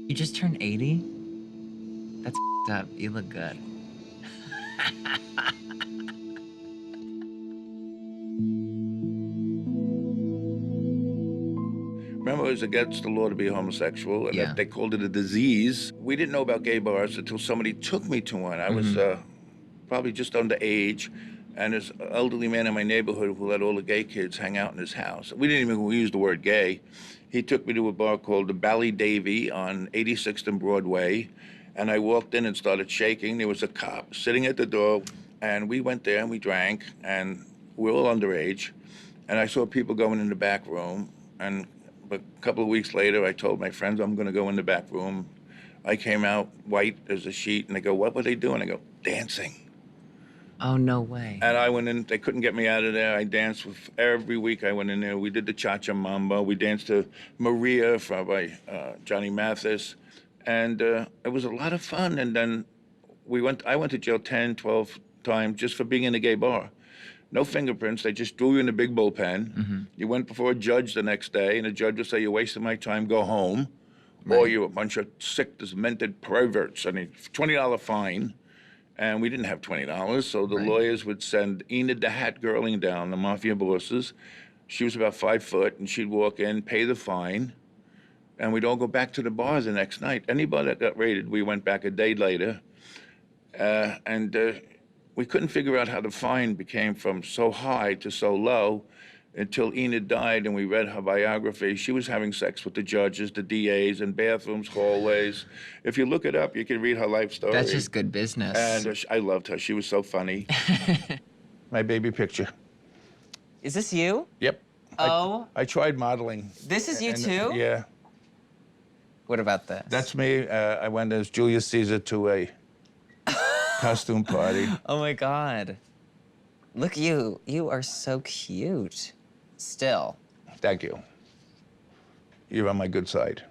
You just turned 80? That's up. You look good. Remember, it was against the law to be homosexual, and Yeah. they called it a disease. We didn't know about gay bars until somebody took me to one. I was probably just underage, and this elderly man in my neighborhood who let all the gay kids hang out in his house. We didn't even use the word gay. He took me to a bar called the Bally Davy on 86th and Broadway, and I walked in and started shaking. There was a cop sitting at the door, and we went there and we drank, and we were all underage. And I saw people going in the back room, and a couple of weeks later, I told my friends I'm going to go in the back room. I came out white as a sheet, and they go, "What were they doing?" I go, "Dancing." Oh, no way. And I went in. They couldn't get me out of there. I danced with every week. I went in there. We did the Cha-Cha Mambo. We danced to Maria by Johnny Mathis, and it was a lot of fun. And then I went to jail 10, 12 times just for being in a gay bar. No fingerprints. They just threw you in a big bullpen. You went before a judge the next day, and the judge would say, "You're wasting my time. Go home." Or you're a bunch of sick, demented perverts. I mean, $20 fine. And we didn't have $20, so the lawyers would send Enid the Hat Girling down, the mafia bosses. She was about 5 foot, and she'd walk in, pay the fine, and we'd all go back to the bar the next night. Anybody that got raided, we went back a day later, and we couldn't figure out how the fine became from so high to so low until Enid died, and we read her biography. She was having sex with the judges, the DAs, in bathrooms, hallways. If you look it up, you can read her life story. That's just good business. And I loved her. She was so funny. My baby picture. Is this you? Yep. Oh. I tried modeling. This is you too? Yeah. What about this? That's me. I went as Julius Caesar to a costume party. Oh my God. Look, you are so cute. Still. Thank you. You're on my good side.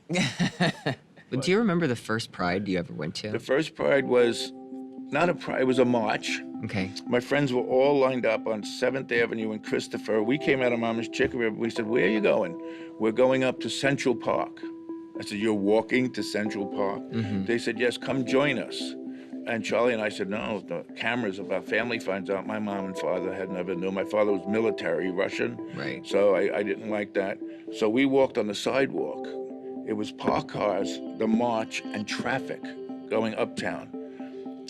But do you remember the first Pride you ever went to? The first Pride was not a Pride, it was a march. Okay. My friends were all lined up on 7th Avenue in Christopher. We came out of Mama's Chicken Rib. We said, "Where are you going?" "We're going up to Central Park." I said, "You're walking to Central Park?" They said, "Yes, come join us." And Charlie and I said, "No, the cameras, if our family finds out." My mom and father had never knew. My father was military, Russian. Right. So I didn't like that. So we walked on the sidewalk. It was parked cars, the march, and traffic going uptown.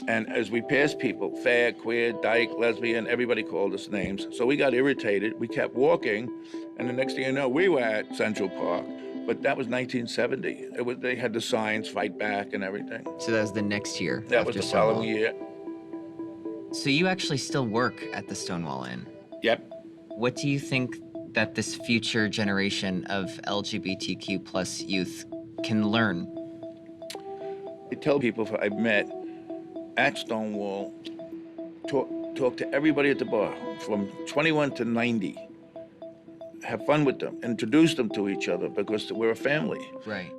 And as we passed people, fag, queer, dyke, lesbian, everybody called us names. So we got irritated. We kept walking. And the next thing you know, we were at Central Park. But that was 1970. They had the signs, fight back and everything. So that was the next year. That was the following year. So you actually still work at the Stonewall Inn. Yep. What do you think that this future generation of LGBTQ plus youth can learn? I tell people I've met at Stonewall, talk to everybody at the bar, from 21 to 90. Have fun with them, introduce them to each other, because we're a family. Right.